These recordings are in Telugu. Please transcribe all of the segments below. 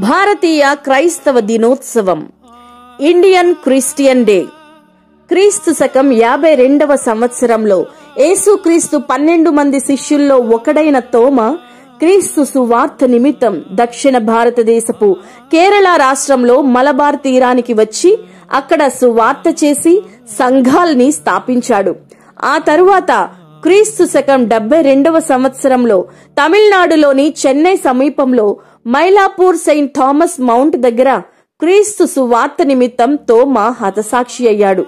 భారతీయ క్రైస్తవ దినోత్సవం ఇండియన్ క్రిస్టియన్ డే. క్రీస్తు శకం 52వ సంవత్సరంలో యేసుక్రీస్తు 12 మంది శిష్యుల్లో ఒకడైన తోమ క్రీస్తు సువార్త నిమిత్తం దక్షిణ భారతదేశపు కేరళ రాష్ట్రంలో మలబార్ తీరానికి వచ్చి అక్కడ సువార్త చేసి సంఘాల్ని స్థాపించాడు. ఆ తరువాత క్రీస్తు శకం 72వ సంవత్సరంలో తమిళనాడులోని చెన్నై సమీపంలో మైలాపూర్ సెయింట్ థామస్ మౌంట్ దగ్గర క్రీస్తు సువార్త నిమిత్తం తోమ హతసాక్షి అయ్యాడు.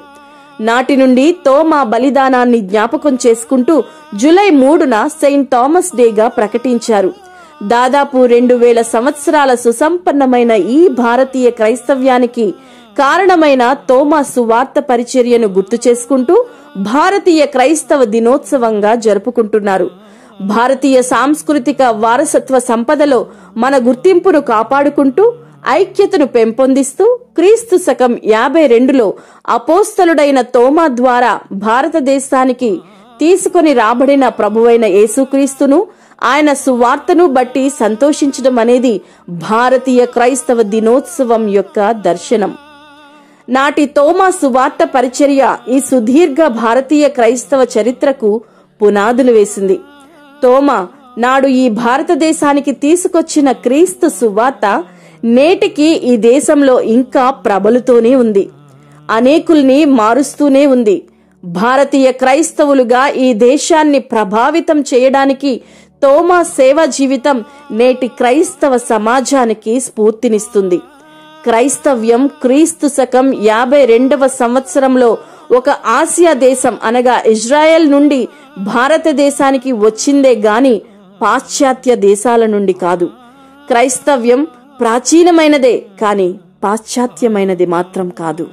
నాటి నుండి తోమ బలిదానాన్ని జ్ఞాపకం చేసుకుంటూ జూలై 3న సెయింట్ థామస్ డేగా ప్రకటించారు. దాదాపు 2000 సంవత్సరాల సుసంపన్నమైన ఈ భారతీయ క్రైస్తవ్యానికి కారణమైన తోమ సువార్త పరిచర్యను గుర్తు చేసుకుంటూ భారతీయ క్రైస్తవ దినోత్సవంగా జరుపుకుంటున్నారు. భారతీయ సాంస్కృతిక వారసత్వ సంపదలో మన గుర్తింపును కాపాడుకుంటూ ఐక్యతను పెంపొందిస్తూ క్రీస్తు శకం 52లో అపోస్తలుడైన తోమా ద్వారా భారతదేశానికి తీసుకొని రాబడిన ప్రభువైన యేసుక్రీస్తును ఆయన సువార్తను బట్టి సంతోషించడం అనేది భారతీయ క్రైస్తవ దినోత్సవం యొక్క దర్శనం. నాటి తోమా సువార్త పరిచర్య ఈ సుదీర్ఘ భారతీయ క్రైస్తవ చరిత్రకు పునాదులు వేసింది. తోమా నాడు ఈ భారతదేశానికి తీసుకొచ్చిన క్రీస్తు సువార్త నేటికి ఈ దేశంలో ఇంకా ప్రబలుతూనే ఉంది, అనేకుల్ని మారుస్తూనే ఉంది. భారతీయ క్రైస్తవులుగా ఈ దేశాన్ని ప్రభావితం చేయడానికి తోమా సేవా జీవితం నేటి క్రైస్తవ సమాజానికి స్ఫూర్తినిస్తుంది. క్రైస్తవ్యం క్రీస్తు శకం 52వ సంవత్సరంలో ఒక ఆసియా దేశం అనగా ఇజ్రాయెల్ నుండి భారతదేశానికి వచ్చిందే గాని పాశ్చాత్య దేశాల నుండి కాదు. క్రైస్తవ్యం ప్రాచీనమైనదే కాని పాశ్చాత్యమైనది మాత్రం కాదు.